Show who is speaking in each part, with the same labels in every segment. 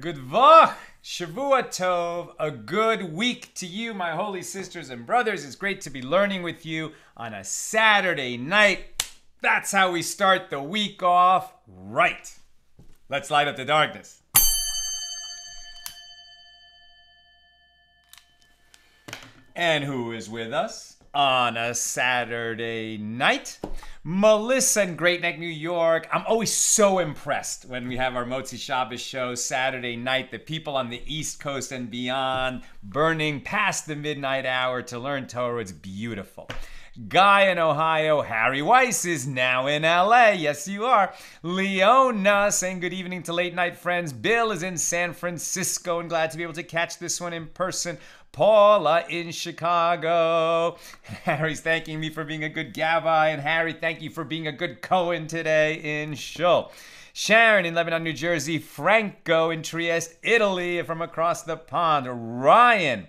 Speaker 1: Good Vach, Shavua Tov, a good week to you, my holy sisters and brothers. It's great to be learning with you on a Saturday night. That's how we start the week off right. Let's light up the darkness. And who is with us on a Saturday night? Melissa in Great Neck, New York. I'm always so impressed when we have our Motzi Shabbos show Saturday night. The people on the East Coast and beyond burning past the midnight hour to learn Torah. It's beautiful. Guy in Ohio. Harry Weiss is now in LA. Yes, you are. Leona saying good evening to late night friends. Bill is in San Francisco and glad to be able to catch this one in person. Paula in Chicago. Harry's thanking me for being a good Gabbai. And Harry, thank you for being a good Cohen today in Shul. Sharon in Lebanon, New Jersey. Franco in Trieste, Italy from across the pond. Ryan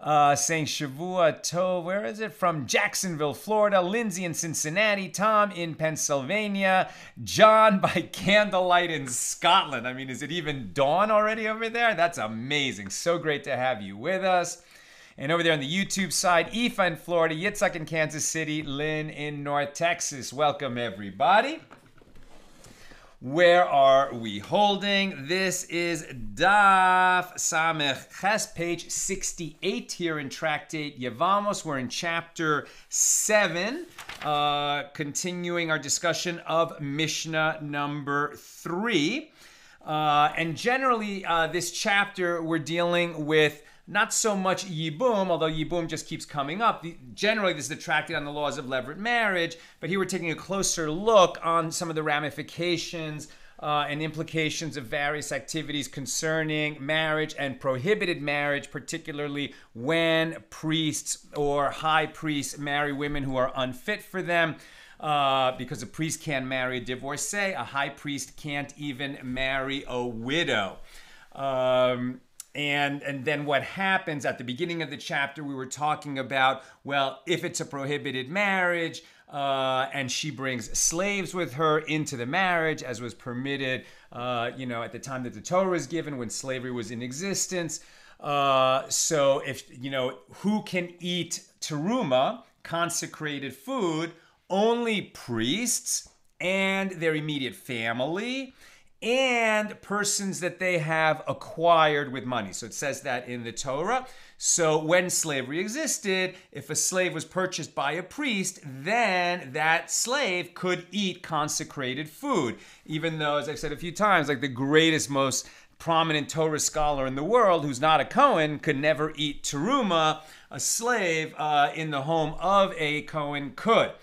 Speaker 1: saying Shavua Tov. Where is it? From Jacksonville, Florida. Lindsay in Cincinnati. Tom in Pennsylvania. John by candlelight in Scotland. I mean, is it even dawn already over there? That's amazing. So great to have you with us. And over there on the YouTube side, Aoife in Florida. Yitzhak in Kansas City. Lynn in North Texas. Welcome, everybody. Where are we holding? This is Daf Samech Ches, page 68 here in Tractate Yevamos. We're in chapter 7, continuing our discussion of Mishnah number 3. And generally, this chapter we're dealing with not so much Yibum, although Yibum just keeps coming up. Generally, this is the tractate on the laws of levirate marriage, but here we're taking a closer look on some of the ramifications and implications of various activities concerning marriage and prohibited marriage, particularly when priests or high priests marry women who are unfit for them. Because a priest can't marry a divorcee, a high priest can't even marry a widow. And then what happens at the beginning of the chapter, we were talking about, well, if it's a prohibited marriage and she brings slaves with her into the marriage, as was permitted, at the time that the Torah was given, when slavery was in existence. So if, who can eat teruma, consecrated food? Only priests and their immediate family, and persons that they have acquired with money. So it says that in the Torah. So when slavery existed, if a slave was purchased by a priest, then that slave could eat consecrated food. Even though, as I've said a few times, like the greatest, most prominent Torah scholar in the world, who's not a Cohen, could never eat teruma. A slave in the home of a Cohen could.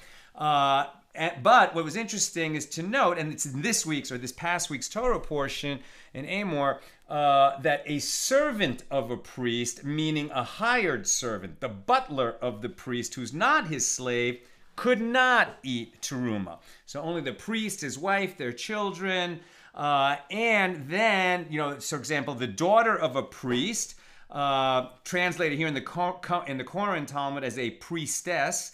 Speaker 1: But what was interesting is to note, and it's in this week's or this past week's Torah portion in Amor, that a servant of a priest, meaning a hired servant, the butler of the priest who's not his slave, could not eat teruma. So only the priest, his wife, their children, and then, for example, the daughter of a priest, translated here in the Koran Talmud as a priestess,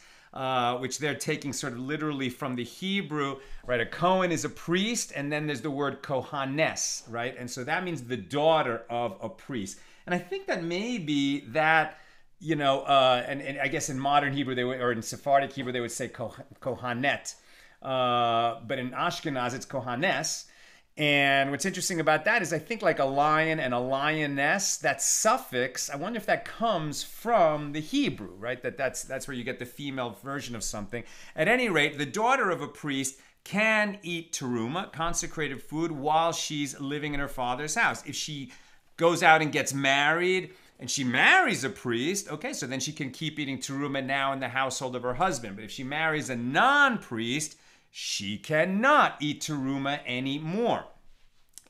Speaker 1: which they're taking sort of literally from the Hebrew, right? A Cohen is a priest, and then there's the word Kohanes, right? And so that means the daughter of a priest. And I think that maybe that, and I guess in modern Hebrew, or in Sephardic Hebrew, they would say Kohanet. But in Ashkenaz, it's Kohanes. And what's interesting about that is I think like a lion and a lioness, that suffix, I wonder if that comes from the Hebrew, right? That's where you get the female version of something. At any rate, the daughter of a priest can eat teruma, consecrated food, while she's living in her father's house. If she goes out and gets married and she marries a priest, okay, so then she can keep eating teruma now in the household of her husband. But if she marries a non-priest, she cannot eat teruma anymore.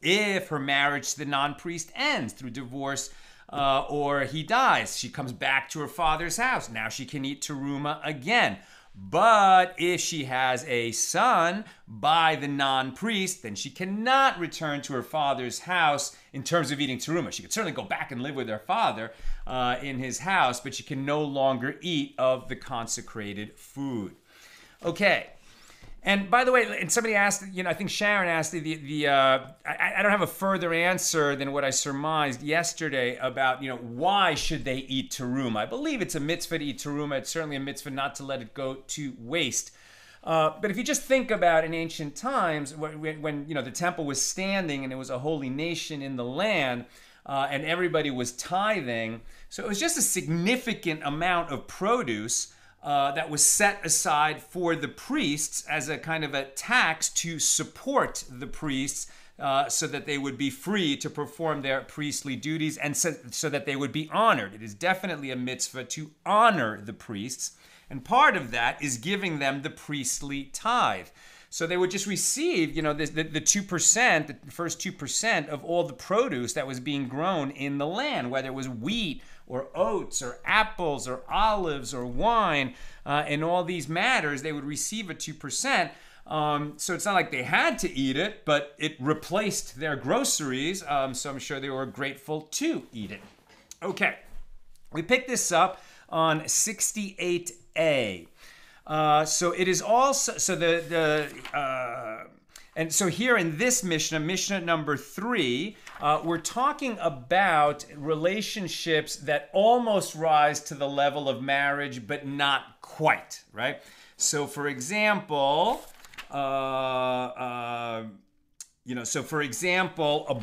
Speaker 1: If her marriage to the non-priest ends through divorce or he dies, she comes back to her father's house. Now she can eat teruma again. But if she has a son by the non-priest, then she cannot return to her father's house in terms of eating teruma. She could certainly go back and live with her father in his house, but she can no longer eat of the consecrated food. Okay. And by the way, and somebody asked, I think Sharon asked I don't have a further answer than what I surmised yesterday about, why should they eat teruma? I believe it's a mitzvah to eat teruma. It's certainly a mitzvah not to let it go to waste. But if you just think about in ancient times, when the temple was standing and it was a holy nation in the land, and everybody was tithing, so it was just a significant amount of produce that was set aside for the priests as a kind of a tax to support the priests so that they would be free to perform their priestly duties and so that they would be honored. It is definitely a mitzvah to honor the priests, and part of that is giving them the priestly tithe. So they would just receive, the 2%, the first 2% of all the produce that was being grown in the land, whether it was wheat or oats or apples or olives or wine. In all these matters, they would receive a 2%. So it's not like they had to eat it, but it replaced their groceries. So I'm sure they were grateful to eat it. Okay, we picked this up on 68a. So it is also, and so here in this Mishnah number 3, we're talking about relationships that almost rise to the level of marriage, but not quite, right? So for example, a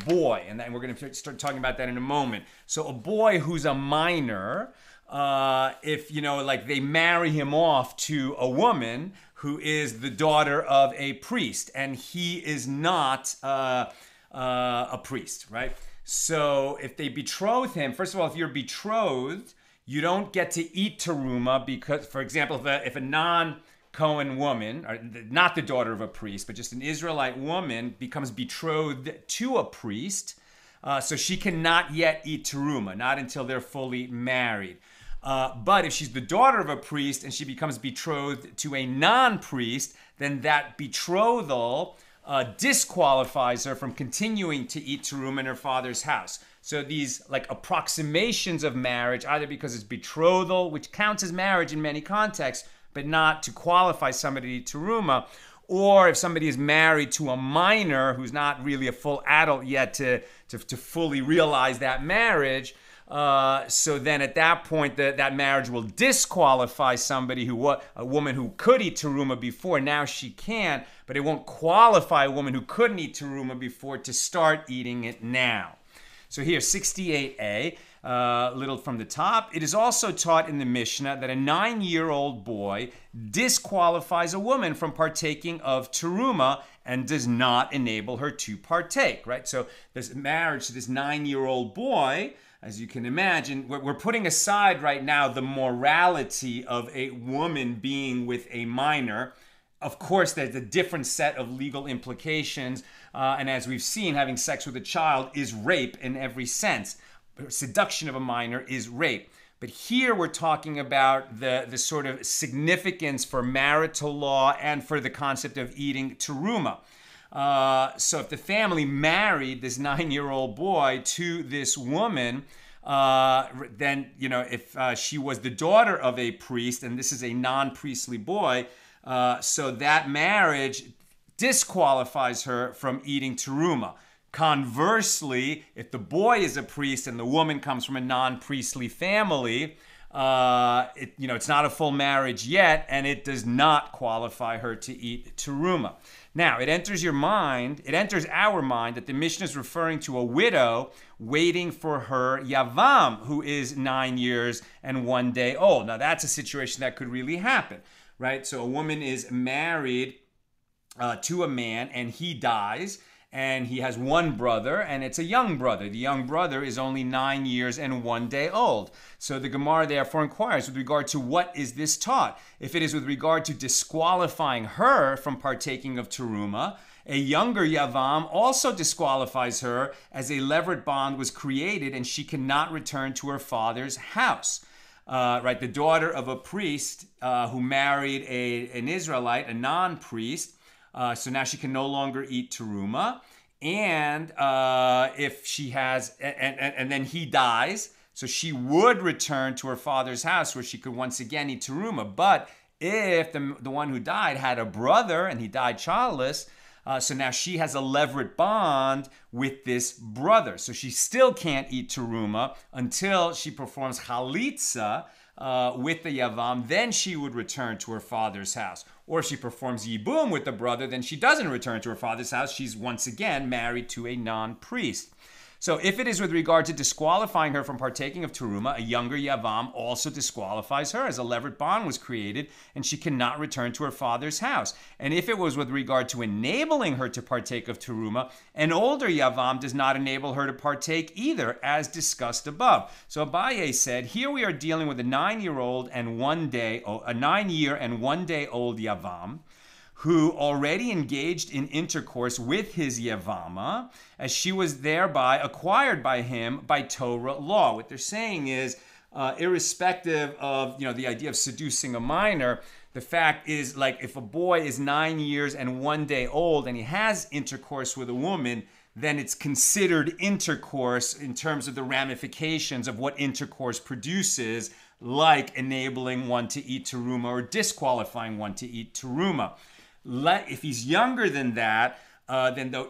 Speaker 1: boy, and then we're going to start talking about that in a moment. So a boy who's a minor, if they marry him off to a woman who is the daughter of a priest, and he is not a priest, right? So if they betroth him, first of all, if you're betrothed, you don't get to eat teruma because, for example, if a non-Cohen woman, or not the daughter of a priest, but just an Israelite woman becomes betrothed to a priest, so she cannot yet eat teruma, not until they're fully married. But if she's the daughter of a priest and she becomes betrothed to a non-priest, then that betrothal disqualifies her from continuing to eat teruma in her father's house. So these approximations of marriage, either because it's betrothal, which counts as marriage in many contexts, but not to qualify somebody to eat teruma, or if somebody is married to a minor who's not really a full adult yet to fully realize that marriage, so then at that point, that marriage will disqualify somebody a woman who could eat teruma before. Now she can, but it won't qualify a woman who couldn't eat teruma before to start eating it now. So here, 68a, little from the top. It is also taught in the Mishnah that a 9-year-old boy disqualifies a woman from partaking of teruma and does not enable her to partake, right? So this marriage to this 9-year-old boy, as you can imagine, we're putting aside right now the morality of a woman being with a minor. Of course, there's a different set of legal implications. And as we've seen, having sex with a child is rape in every sense. Seduction of a minor is rape. But here we're talking about the sort of significance for marital law and for the concept of eating teruma. So if the family married this 9-year-old boy to this woman, then, if she was the daughter of a priest, and this is a non-priestly boy, so that marriage disqualifies her from eating teruma. Conversely, if the boy is a priest and the woman comes from a non-priestly family, it's not a full marriage yet, and it does not qualify her to eat teruma. Now, it enters our mind that the Mishnah is referring to a widow waiting for her Yevam, who is 9 years and 1 day old. Now, that's a situation that could really happen, right? So a woman is married to a man, and he dies, and he has one brother, and it's a young brother. The young brother is only 9 years and 1 day old. So the Gemara therefore inquires with regard to what is this taught. If it is with regard to disqualifying her from partaking of teruma, a younger Yavam also disqualifies her, as a levirate bond was created and she cannot return to her father's house. Right, the daughter of a priest who married an Israelite, a non-priest, so now she can no longer eat teruma, and if she has, and then he dies, so she would return to her father's house where she could once again eat teruma. But If the one who died had a brother and he died childless, so now she has a levirate bond with this brother. So she still can't eat teruma until she performs chalitza with the yavam. Then she would return to her father's house. Or if she performs yibum with the brother, then she doesn't return to her father's house. She's once again married to a non-priest. So if it is with regard to disqualifying her from partaking of teruma, a younger yavam also disqualifies her, as a levirate bond was created, and she cannot return to her father's house. And if it was with regard to enabling her to partake of teruma, an older yavam does not enable her to partake either, as discussed above. So Abaye said, here we are dealing with a 9-year and 1 day old yavam, who already engaged in intercourse with his yevama, as she was thereby acquired by him by Torah law. What they're saying is, irrespective of the idea of seducing a minor, the fact is, like, if a boy is 9 years and 1 day old and he has intercourse with a woman, then it's considered intercourse in terms of the ramifications of what intercourse produces, like enabling one to eat teruma or disqualifying one to eat teruma. If he's younger than that,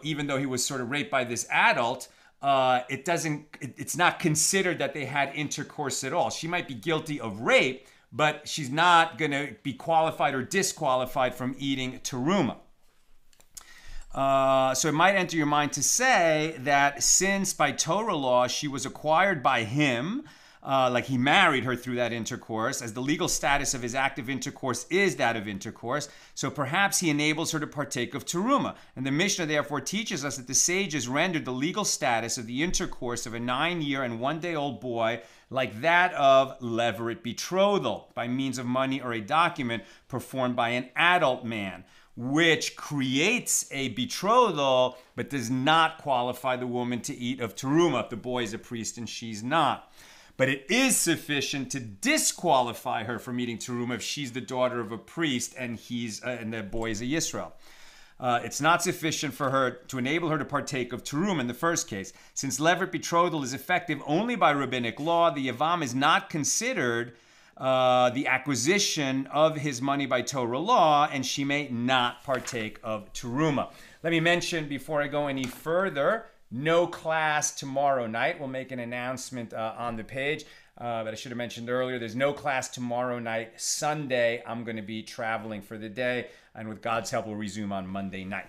Speaker 1: even though he was sort of raped by this adult, it's not considered that they had intercourse at all. She might be guilty of rape, but she's not going to be qualified or disqualified from eating teruma. So it might enter your mind to say that since by Torah law she was acquired by him, like he married her through that intercourse, as the legal status of his active intercourse is that of intercourse, so perhaps he enables her to partake of teruma. And the Mishnah therefore teaches us that the sages rendered the legal status of the intercourse of a 9-year and 1 day old boy like that of levirate betrothal, by means of money or a document performed by an adult man, which creates a betrothal but does not qualify the woman to eat of teruma if the boy is a priest and she's not. But it is sufficient to disqualify her from eating teruma if she's the daughter of a priest and the boy is a Yisrael. It's not sufficient for her to enable her to partake of teruma in the first case. Since levirate betrothal is effective only by rabbinic law, the yavam is not considered the acquisition of his money by Torah law, and she may not partake of teruma. Let me mention before I go any further, no class tomorrow night. We'll make an announcement on the page. But I should have mentioned earlier, there's no class tomorrow night. Sunday, I'm going to be traveling for the day. And with God's help, we'll resume on Monday night.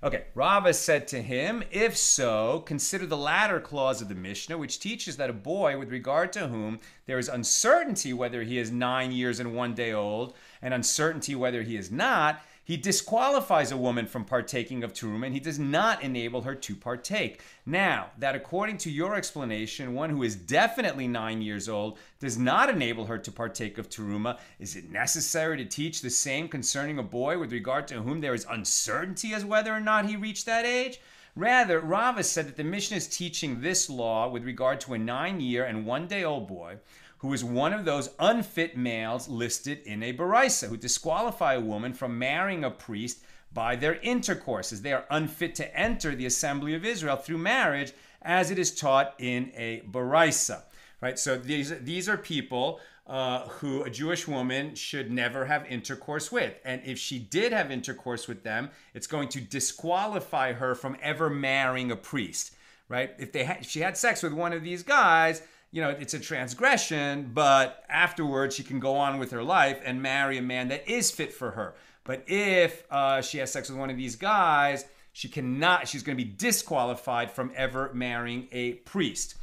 Speaker 1: Okay, Rava said to him, if so, consider the latter clause of the Mishnah, which teaches that a boy with regard to whom there is uncertainty whether he is 9 years and 1 day old, and uncertainty whether he is not, he disqualifies a woman from partaking of teruma, and he does not enable her to partake. Now, that according to your explanation, one who is definitely 9 years old does not enable her to partake of teruma, is it necessary to teach the same concerning a boy with regard to whom there is uncertainty as whether or not he reached that age? Rather, Rava said that the Mishnah is teaching this law with regard to a 9-year and 1 day old boy who is one of those unfit males listed in a baraisa, who disqualify a woman from marrying a priest by their intercourse, as they are unfit to enter the assembly of Israel through marriage, as it is taught in a baraisa. Right? So these are people who a Jewish woman should never have intercourse with. And if she did have intercourse with them, it's going to disqualify her from ever marrying a priest. Right? If she had sex with one of these guys, it's a transgression, but afterwards she can go on with her life and marry a man that is fit for her. But if she has sex with one of these guys, she's going to be disqualified from ever marrying a priest.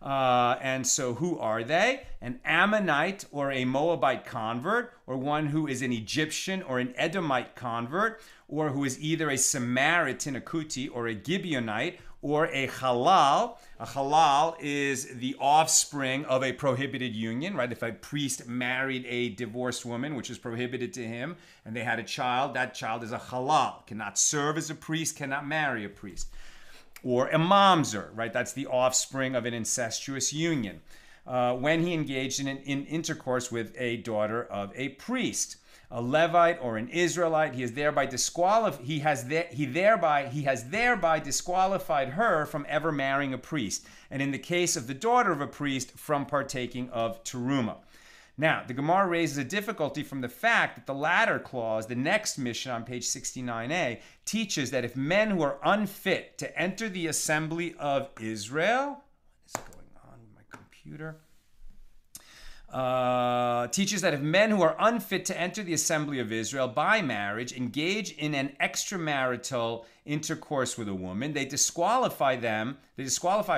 Speaker 1: And so who are they? An Ammonite or a Moabite convert, or one who is an Egyptian or an Edomite convert, or who is either a Samaritan, a Kuti, or a Gibeonite, or a halal. A halal is the offspring of a prohibited union, right? If a priest married a divorced woman, which is prohibited to him, and they had a child, that child is a halal. Cannot serve as a priest, cannot marry a priest. Or a mamzer, right? That's the offspring of an incestuous union. When he engaged in intercourse with a daughter of a priest. A Levite or an Israelite, he has thereby disqualified her from ever marrying a priest, and in the case of the daughter of a priest, from partaking of teruma. Now, the Gemara raises a difficulty from the fact that the latter clause, the next Mishna on page 69a, teaches that if men who are unfit to enter the assembly of Israel, what is going on with my computer? Teaches that if men who are unfit to enter the assembly of Israel by marriage engage in an extramarital intercourse with a woman, they disqualify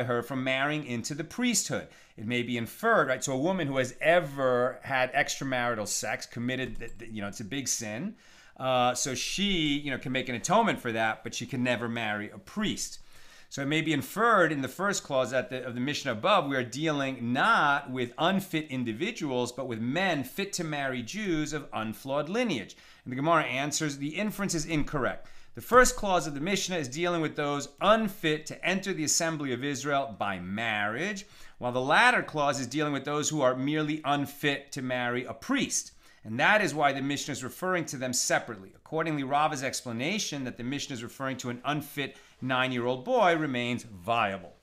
Speaker 1: her from marrying into the priesthood. It may be inferred, right? So a woman who has ever had extramarital sex committed, it's a big sin. So she, can make an atonement for that, but she can never marry a priest. So it may be inferred in the first clause of the Mishnah above, we are dealing not with unfit individuals, but with men fit to marry Jews of unflawed lineage. And the Gemara answers, the inference is incorrect. The first clause of the Mishnah is dealing with those unfit to enter the assembly of Israel by marriage, while the latter clause is dealing with those who are merely unfit to marry a priest. And that is why the Mishnah is referring to them separately. Accordingly, Rava's explanation that the Mishnah is referring to an unfit 9-year-old boy remains viable.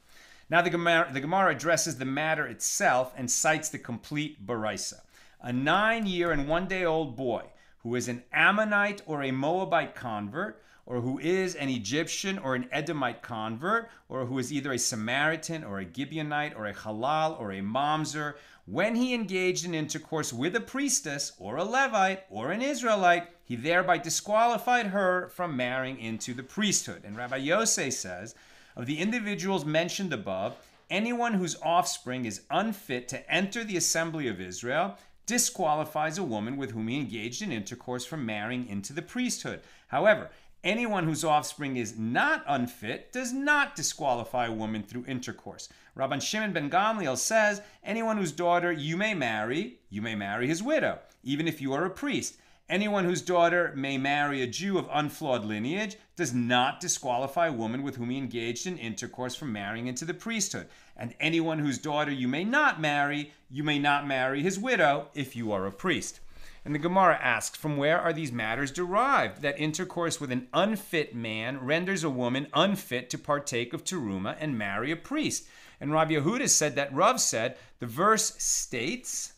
Speaker 1: Now the Gemara addresses the matter itself and cites the complete Baraisa. A 9-year and 1-day-old boy who is an Ammonite or a Moabite convert, or who is an Egyptian or an Edomite convert, or who is either a Samaritan or a Gibeonite or a Halal or a Mamzer, when he engaged in intercourse with a priestess or a Levite or an Israelite, he thereby disqualified her from marrying into the priesthood. And Rabbi Yosef says, of the individuals mentioned above, anyone whose offspring is unfit to enter the assembly of Israel disqualifies a woman with whom he engaged in intercourse from marrying into the priesthood. However, anyone whose offspring is not unfit does not disqualify a woman through intercourse. Rabban Shimon ben Gamliel says, anyone whose daughter you may marry his widow, even if you are a priest. Anyone whose daughter may marry a Jew of unflawed lineage does not disqualify a woman with whom he engaged in intercourse from marrying into the priesthood. And anyone whose daughter you may not marry his widow if you are a priest. And the Gemara asks, from where are these matters derived? That intercourse with an unfit man renders a woman unfit to partake of teruma and marry a priest. And Rabbi Yehuda said that Rav said, the verse states,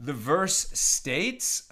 Speaker 1: this is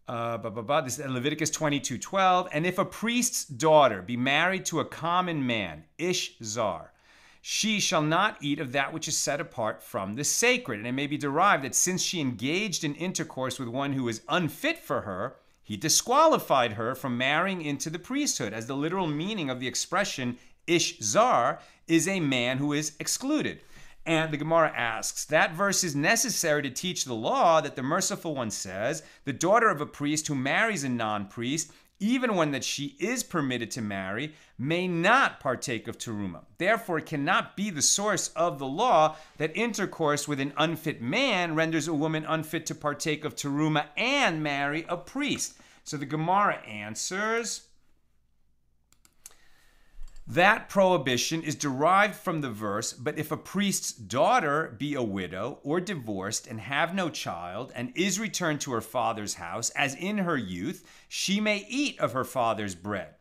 Speaker 1: Leviticus 22:12, and if a priest's daughter be married to a common man, ish zar, she shall not eat of that which is set apart from the sacred. And it may be derived that since she engaged in intercourse with one who is unfit for her, he disqualified her from marrying into the priesthood, as the literal meaning of the expression ish zar is a man who is excluded. And the Gemara asks, that verse is necessary to teach the law that the Merciful One says, the daughter of a priest who marries a non-priest, even one that she is permitted to marry, may not partake of teruma. Therefore, it cannot be the source of the law that intercourse with an unfit man renders a woman unfit to partake of teruma and marry a priest. So the Gemara answers, that prohibition is derived from the verse, but if a priest's daughter be a widow or divorced and have no child and is returned to her father's house, as in her youth, she may eat of her father's bread.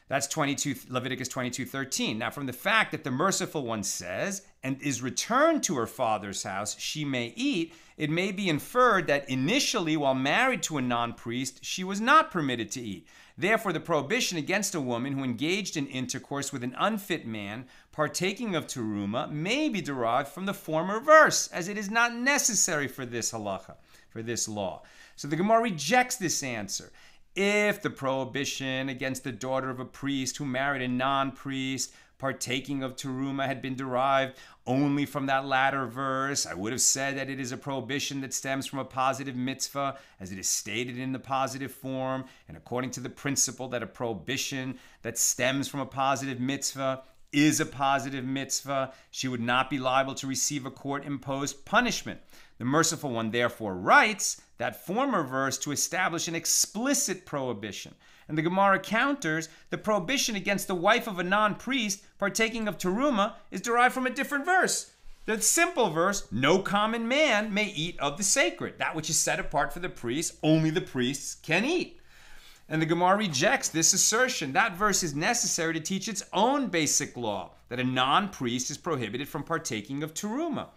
Speaker 1: That's Leviticus 22:13. Now, from the fact that the Merciful One says, and is returned to her father's house, she may eat, it may be inferred that initially, while married to a non-priest, she was not permitted to eat. Therefore, the prohibition against a woman who engaged in intercourse with an unfit man, partaking of teruma, may be derived from the former verse, as it is not necessary for this halacha, for this law. So the Gemara rejects this answer. If the prohibition against the daughter of a priest who married a non-priest, partaking of teruma, had been derived only from that latter verse, I would have said that it is a prohibition that stems from a positive mitzvah, as it is stated in the positive form, and according to the principle that a prohibition that stems from a positive mitzvah is a positive mitzvah, she would not be liable to receive a court-imposed punishment. The Merciful One therefore writes that former verse to establish an explicit prohibition. And the Gemara counters, the prohibition against the wife of a non-priest partaking of teruma is derived from a different verse. The simple verse, no common man may eat of the sacred. That which is set apart for the priest, only the priests can eat. And the Gemara rejects this assertion. That verse is necessary to teach its own basic law, that a non-priest is prohibited from partaking of teruma.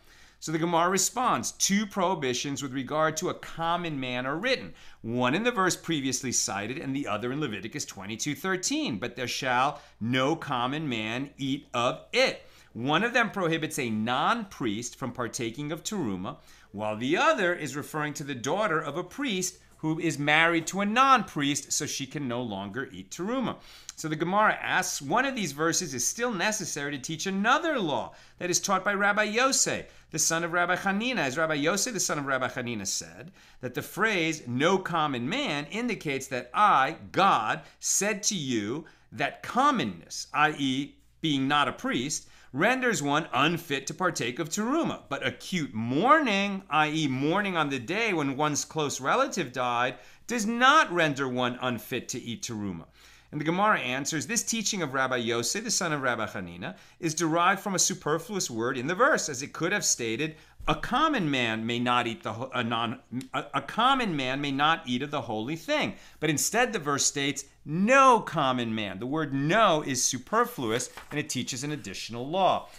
Speaker 1: So the Gemara responds, 2 prohibitions with regard to a common man are written, one in the verse previously cited and the other in Leviticus 22:13. But there shall no common man eat of it. One of them prohibits a non-priest from partaking of teruma, while the other is referring to the daughter of a priest who is married to a non-priest, so she can no longer eat teruma. So the Gemara asks, one of these verses is still necessary to teach another law that is taught by Rabbi Yosef, the son of Rabbi Hanina. As Rabbi Yosef, the son of Rabbi Hanina, said, that the phrase, no common man, indicates that I, God, said to you that commonness, i.e., being not a priest, renders one unfit to partake of teruma. But acute mourning, i.e. mourning on the day when one's close relative died, does not render one unfit to eat teruma. And the Gemara answers, this teaching of Rabbi Yosef, the son of Rabbi Hanina, is derived from a superfluous word in the verse, as it could have stated, a common man may not eat a common man may not eat of the holy thing. But instead the verse states, no common man. The word no is superfluous, and it teaches an additional law.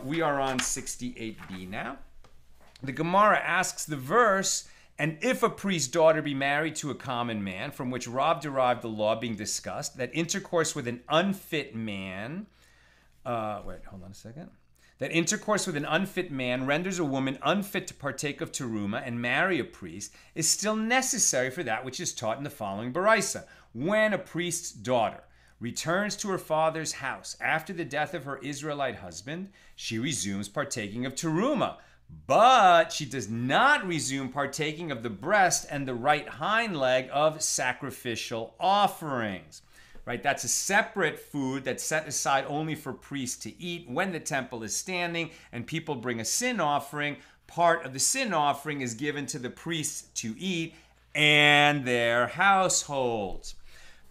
Speaker 1: We are on 68b now. The Gemara asks the verse, and if a priest's daughter be married to a common man, from which Rav derived the law being discussed, that intercourse with an unfit man, that intercourse with an unfit man renders a woman unfit to partake of teruma and marry a priest, is still necessary for that which is taught in the following Baraisa. When a priest's daughter returns to her father's house after the death of her Israelite husband, she resumes partaking of teruma, but she does not resume partaking of the breast and the right hind leg of sacrificial offerings. Right? That's a separate food that's set aside only for priests to eat when the temple is standing and people bring a sin offering. Part of the sin offering is given to the priests to eat and their households.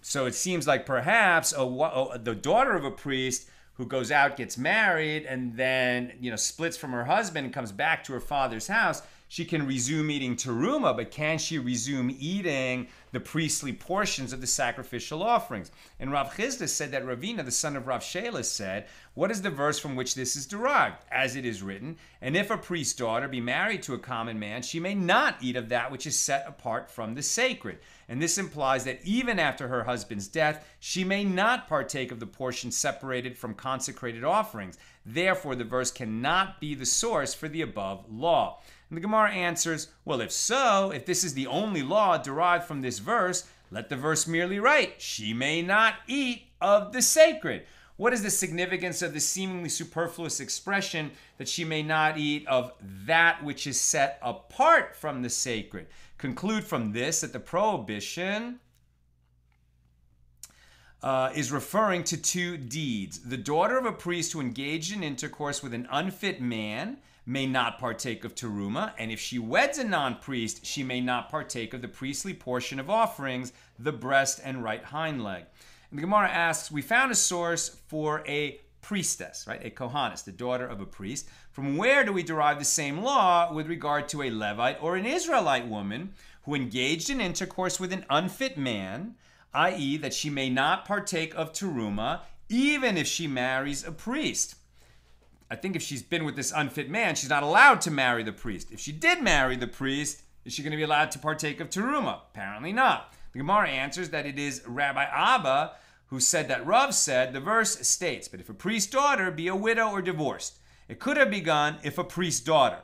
Speaker 1: So it seems like perhaps the daughter of a priest who goes out, gets married, and then splits from her husband and comes back to her father's house, she can resume eating teruma, but can she resume eating the priestly portions of the sacrificial offerings? And Rav Chisda said that Ravina, the son of Rav Shelah, said, what is the verse from which this is derived? As it is written, and if a priest's daughter be married to a common man, she may not eat of that which is set apart from the sacred. And this implies that even after her husband's death, she may not partake of the portion separated from consecrated offerings. Therefore, the verse cannot be the source for the above law. And the Gemara answers, well, if so, if this is the only law derived from this verse, let the verse merely write, she may not eat of the sacred. What is the significance of the seemingly superfluous expression that she may not eat of that which is set apart from the sacred? Conclude from this that the prohibition is referring to 2 deeds. The daughter of a priest who engaged in intercourse with an unfit man may not partake of teruma, and if she weds a non-priest, she may not partake of the priestly portion of offerings, the breast and right hind leg. And the Gemara asks, we found a source for a priestess, right? A kohanis, the daughter of a priest. From where do we derive the same law with regard to a Levite or an Israelite woman who engaged in intercourse with an unfit man, i.e. that she may not partake of teruma even if she marries a priest? I think if she's been with this unfit man, she's not allowed to marry the priest. If she did marry the priest, is she going to be allowed to partake of teruma? Apparently not. The Gemara answers that it is Rabbi Abba who said that Rav said, the verse states, but if a priest's daughter be a widow or divorced, it could have begun if a priest's daughter.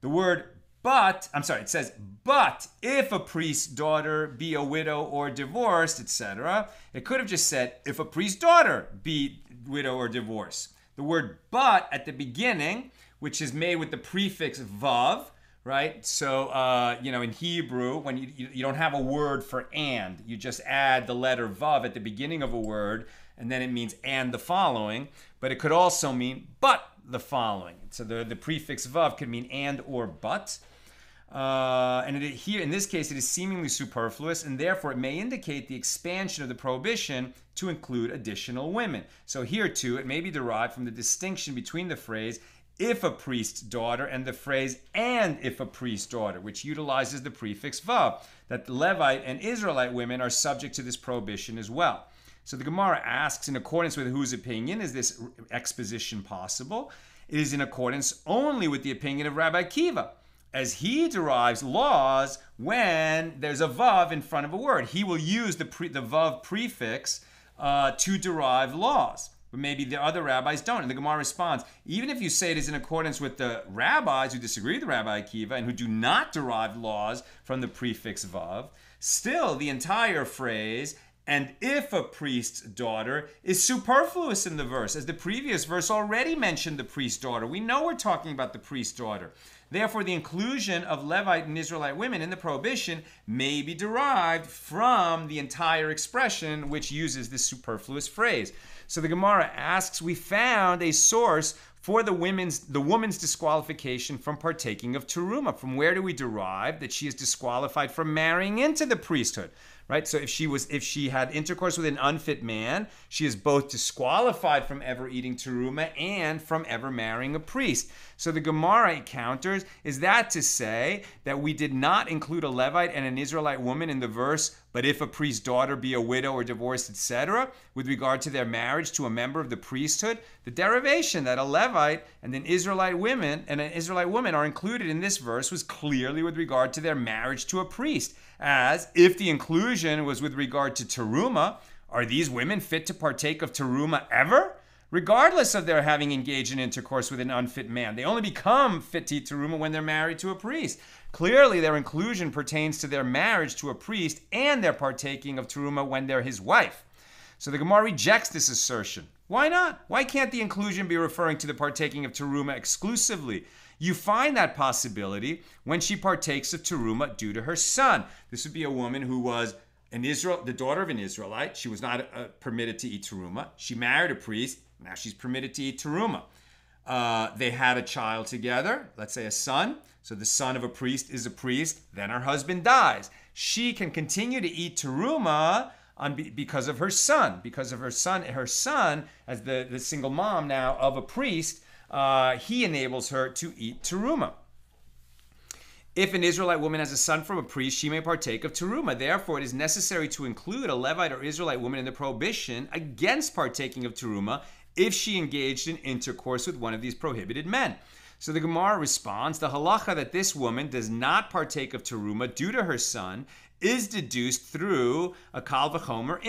Speaker 1: The word it says, but if a priest's daughter be a widow or divorced, etc. It could have just said, if a priest's daughter be widow or divorced. The word but at the beginning, which is made with the prefix vav, right? So, in Hebrew, when you don't have a word for and, you just add the letter vav at the beginning of a word, and then it means and the following, but it could also mean but the following. So the prefix vav could mean and or but. Here, in this case, it is seemingly superfluous, and therefore it may indicate the expansion of the prohibition to include additional women. So here, too, it may be derived from the distinction between the phrase, if a priest's daughter, and the phrase, and if a priest's daughter, which utilizes the prefix vav, that the Levite and Israelite women are subject to this prohibition as well. So the Gemara asks, in accordance with whose opinion is this exposition possible? it is in accordance only with the opinion of Rabbi Akiva, as he derives laws when there's a vav in front of a word. He will use the vav prefix to derive laws. But maybe the other rabbis don't. And the Gemara responds, even if you say it is in accordance with the rabbis who disagree with Rabbi Akiva and who do not derive laws from the prefix vav, still the entire phrase, and if a priest's daughter, is superfluous in the verse, as the previous verse already mentioned the priest's daughter. We know we're talking about the priest's daughter. Therefore, the inclusion of Levite and Israelite women in the prohibition may be derived from the entire expression, which uses this superfluous phrase. So the Gemara asks, we found a source for the woman's disqualification from partaking of teruma. From where do we derive that she is disqualified from marrying into the priesthood? Right? So if she had intercourse with an unfit man, she is both disqualified from ever eating teruma and from ever marrying a priest. So the Gemara counters, is that to say that we did not include a Levite and an Israelite woman in the verse, but if a priest's daughter be a widow or divorced, etc., with regard to their marriage to a member of the priesthood? The derivation that a Levite and an Israelite woman are included in this verse was clearly with regard to their marriage to a priest. As if the inclusion was with regard to teruma, are these women fit to partake of teruma ever? Regardless of their having engaged in intercourse with an unfit man. They only become fit to eat teruma when they're married to a priest. Clearly, their inclusion pertains to their marriage to a priest and their partaking of teruma when they're his wife. So the Gemara rejects this assertion. Why not? Why can't the inclusion be referring to the partaking of teruma exclusively? You find that possibility when she partakes of teruma due to her son. This would be a woman who was the daughter of an Israelite. She was not permitted to eat teruma. She married a priest. Now she's permitted to eat teruma. They had a child together, let's say a son. So the son of a priest is a priest. Then her husband dies. She can continue to eat teruma because of her son. Because of her son, as the single mom now of a priest, he enables her to eat teruma. If an Israelite woman has a son from a priest, she may partake of teruma. Therefore, it is necessary to include a Levite or Israelite woman in the prohibition against partaking of teruma if she engaged in intercourse with one of these prohibited men. So the Gemara responds, the halacha that this woman does not partake of teruma due to her son is deduced through a kal v'chomer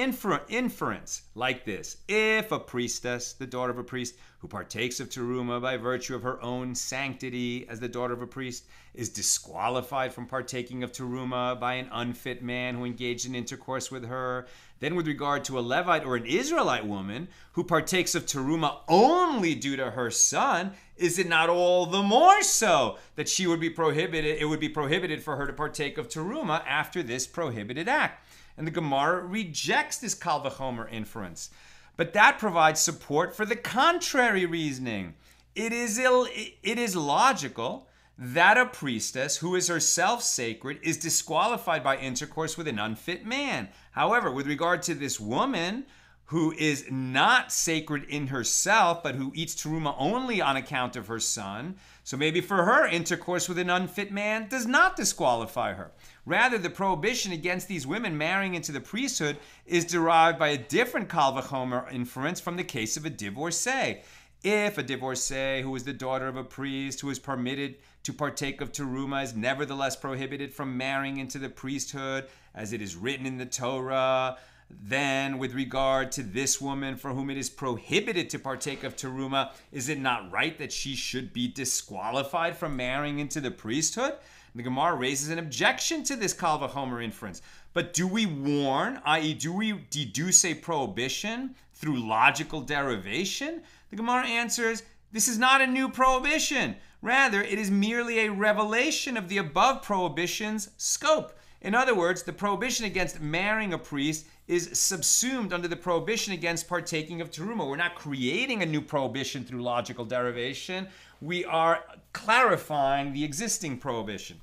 Speaker 1: inference, like this. If a priestess, the daughter of a priest, who partakes of teruma by virtue of her own sanctity as the daughter of a priest, is disqualified from partaking of teruma by an unfit man who engaged in intercourse with her, then with regard to a Levite or an Israelite woman who partakes of teruma only due to her son, is it not all the more so that it would be prohibited for her to partake of teruma after this prohibited act? And the Gemara rejects this kal v'chomer inference. But that provides support for the contrary reasoning. It is logical that a priestess who is herself sacred is disqualified by intercourse with an unfit man. However, with regard to this woman who is not sacred in herself, but who eats teruma only on account of her son, so maybe for her, intercourse with an unfit man does not disqualify her. Rather, the prohibition against these women marrying into the priesthood is derived by a different kal v'chomer inference from the case of a divorcee. If a divorcee who is the daughter of a priest who is permitted to partake of teruma is nevertheless prohibited from marrying into the priesthood, as it is written in the Torah, then with regard to this woman for whom it is prohibited to partake of teruma, is it not right that she should be disqualified from marrying into the priesthood? The Gemara raises an objection to this kal v'chomer inference. But do we warn, i.e. do we deduce a prohibition through logical derivation? The Gemara answers, this is not a new prohibition. Rather, it is merely a revelation of the above prohibition's scope. In other words, the prohibition against marrying a priest is subsumed under the prohibition against partaking of teruma. We're not creating a new prohibition through logical derivation. We are clarifying the existing prohibition.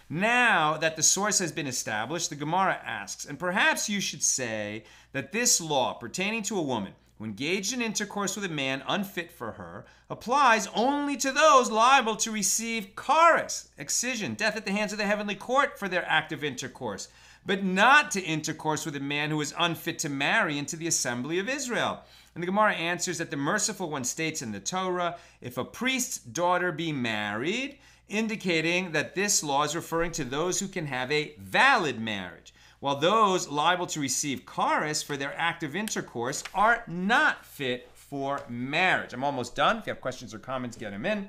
Speaker 1: Now that the source has been established, the Gemara asks, and perhaps you should say that this law pertaining to a woman who engaged in intercourse with a man unfit for her applies only to those liable to receive charis, excision, death at the hands of the heavenly court for their act of intercourse, but not to intercourse with a man who is unfit to marry into the assembly of Israel. And the Gemara answers that the merciful one states in the Torah, if a priest's daughter be married, indicating that this law is referring to those who can have a valid marriage, while those liable to receive charis for their act of intercourse are not fit for marriage. I'm almost done. If you have questions or comments, get them in.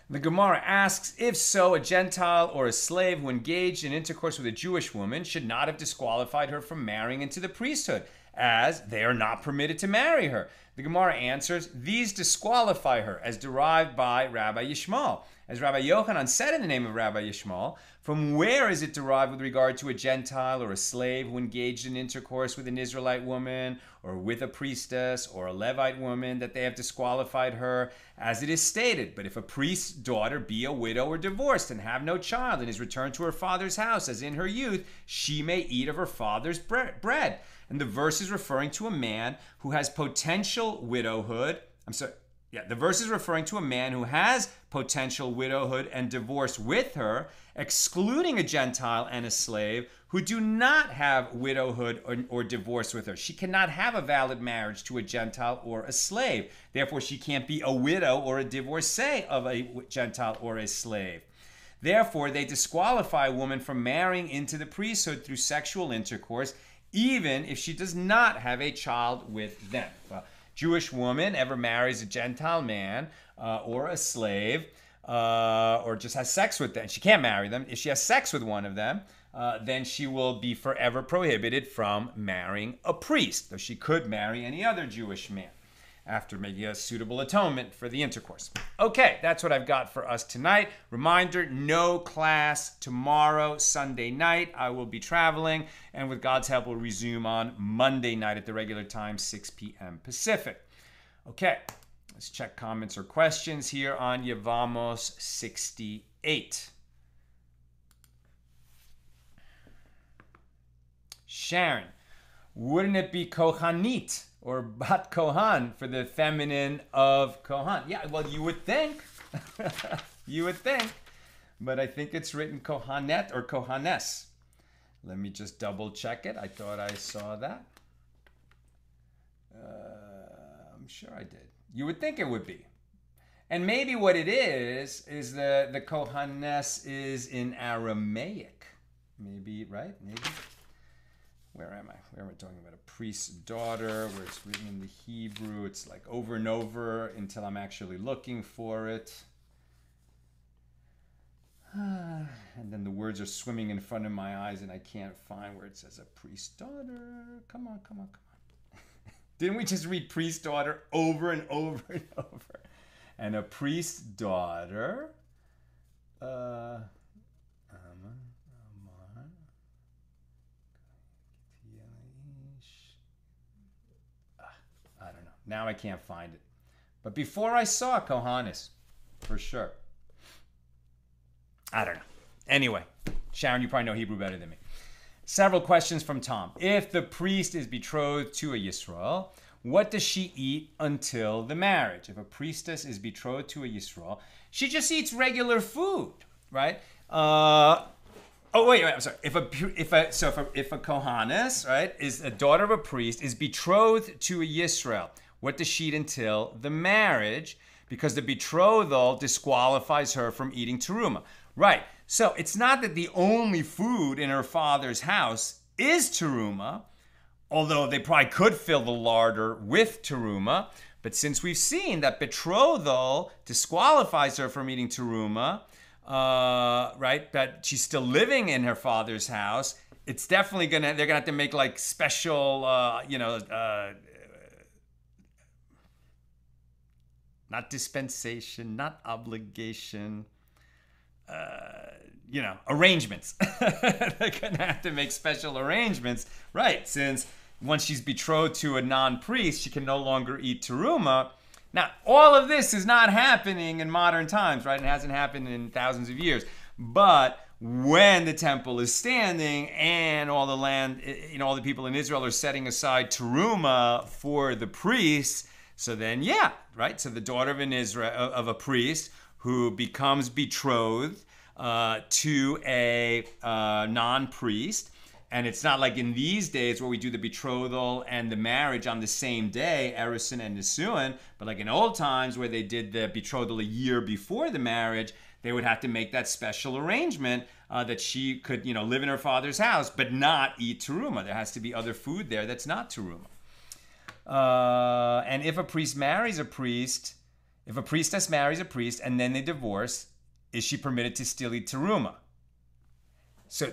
Speaker 1: The Gemara asks, if so, a Gentile or a slave who engaged in intercourse with a Jewish woman should not have disqualified her from marrying into the priesthood, as they are not permitted to marry her. The Gemara answers, these disqualify her, as derived by Rabbi Yishmael. As Rabbi Yochanan said in the name of Rabbi Yishmael, from where is it derived with regard to a Gentile or a slave who engaged in intercourse with an Israelite woman or with a priestess or a Levite woman that they have disqualified her, as it is stated, but if a priest's daughter be a widow or divorced and have no child and is returned to her father's house as in her youth, she may eat of her father's bread. And the verse is referring to a man who has potential widowhood. The verse is referring to a man who has potential widowhood and divorce with her, excluding a Gentile and a slave who do not have widowhood or divorce with her. She cannot have a valid marriage to a Gentile or a slave. Therefore, she can't be a widow or a divorcee of a Gentile or a slave. Therefore, they disqualify a woman from marrying into the priesthood through sexual intercourse, even if she does not have a child with them. Jewish woman ever marries a Gentile man or a slave or just has sex with them, she can't marry them. If she has sex with one of them, then she will be forever prohibited from marrying a priest, though she could marry any other Jewish man after making a suitable atonement for the intercourse. Okay, that's what I've got for us tonight. Reminder, no class tomorrow, Sunday night. I will be traveling, and with God's help, we'll resume on Monday night at the regular time, 6 p.m. Pacific. Okay, let's check comments or questions here on Yevamos 68. Sharon, wouldn't it be Kohanit or Bat Kohan for the feminine of Kohan? Yeah, well, you would think. You would think. But I think it's written Kohanet or Kohanes. Let me just double check it. I thought I saw that. I'm sure I did. You would think it would be. And maybe what it is the Kohanes is in Aramaic. Maybe, right? Maybe. Where am I? Where am I talking about? A priest's daughter, where it's written in the Hebrew. It's like over and over until I'm actually looking for it. And then the words are swimming in front of my eyes and I can't find where it says a priest's daughter. Come on. Didn't we just read priest's daughter over and over and over? And a priest's daughter... I don't know. Now I can't find it. But before I saw Kohanis, for sure. I don't know. Anyway, Sharon, you probably know Hebrew better than me. Several questions from Tom. If the priest is betrothed to a Yisrael, what does she eat until the marriage? If a priestess is betrothed to a Yisrael, she just eats regular food, right? I'm sorry. If a Kohanis, right, is a daughter of a priest, is betrothed to a Yisrael, what does she eat until the marriage? Because the betrothal disqualifies her from eating teruma. Right. So it's not that the only food in her father's house is teruma, although they probably could fill the larder with teruma. But since we've seen that betrothal disqualifies her from eating teruma, right, that she's still living in her father's house, it's definitely they're gonna have to make like special, not dispensation, not obligation, arrangements. They're gonna have to make special arrangements, right? Since once she's betrothed to a non-priest, she can no longer eat teruma. Now, all of this is not happening in modern times, right? It hasn't happened in thousands of years. But when the temple is standing and all the land, all the people in Israel are setting aside teruma for the priests, so then, yeah, right? So the daughter of a priest who becomes betrothed to a non-priest. And it's not like in these days where we do the betrothal and the marriage on the same day, Erusin and Nisuin, but like in old times where they did the betrothal a year before the marriage, they would have to make that special arrangement that she could, live in her father's house, but not eat teruma. There has to be other food there that's not teruma. And if a priest marries a priest, if a priestess marries a priest and then they divorce, is she permitted to still eat teruma? So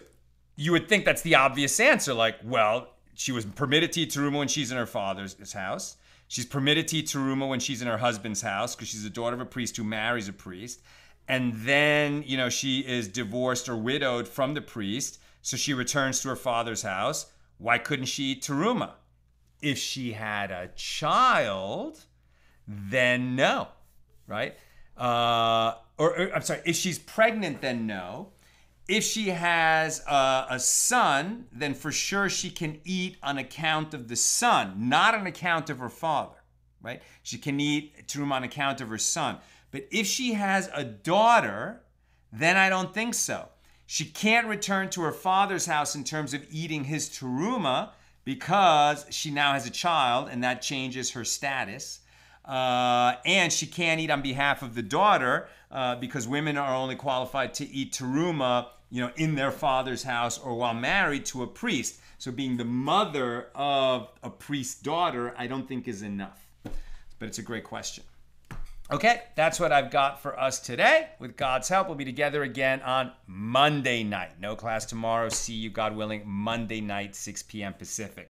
Speaker 1: you would think that's the obvious answer. Like, well, she was permitted to eat teruma when she's in her father's house. She's permitted to eat teruma when she's in her husband's house because she's the daughter of a priest who marries a priest. And then, she is divorced or widowed from the priest, so she returns to her father's house. Why couldn't she eat teruma? If she had a child, then no, right? I'm sorry, if she's pregnant, then no. If she has a son, then for sure she can eat on account of the son, not on account of her father, right? She can eat teruma on account of her son. But if she has a daughter, then I don't think so. She can't return to her father's house in terms of eating his teruma because she now has a child and that changes her status. And she can't eat on behalf of the daughter because women are only qualified to eat teruma, in their father's house or while married to a priest. So being the mother of a priest's daughter, I don't think is enough. But it's a great question. Okay, that's what I've got for us today. With God's help, we'll be together again on Monday night. No class tomorrow. See you, God willing, Monday night, 6 p.m. Pacific.